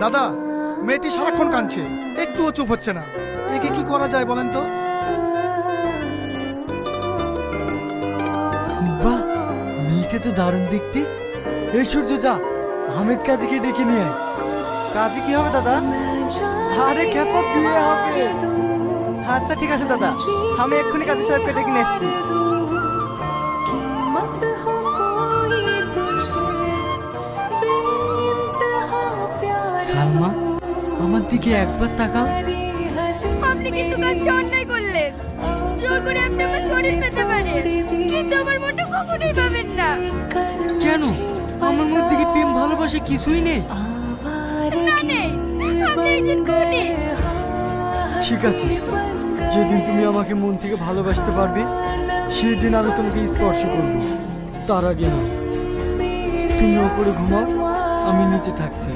দাদা, মেয়েটি সারাক্ষণ কাঁদছে, একটুও চুপ হচ্ছে না। একে কি করা যায় বলেন তো? বাহ, মেয়েটা তো দারুণ দেখতে। এই সূর্য, যা হামিদ কাজীকে ডেকে নিয়ে আয়। কাজে কি হবে দাদা? আরে খেপা, বিয়ে হবে। আচ্ছা ঠিক আছে দাদা, আমি এক্ষুনি কাজী সাহেবকে ডেকে নিয়ে এসছি। সালমা, আমার দিকে একবার তাকাও। আপনি কিন্তু কাজটা অন্যায় করলেন। জোর করে আপনি আমার শরীর পেতে পারেন, কিন্তু আমার মনটা কখনোই পাবেন না। কেন? আমার মধ্যে কি প্রেম ভালোবাসা কিছুই নেই? না নেই, আপনি একজন খুনি। ঠিক আছে, যেদিন তুমি আমাকে মন থেকে ভালোবাসতে পারবে সেই দিন আমি তোমাকে স্পর্শ করব। তার আগে না। তুমি ওপরে ঘুমাও, আমি নিচে থাকছি।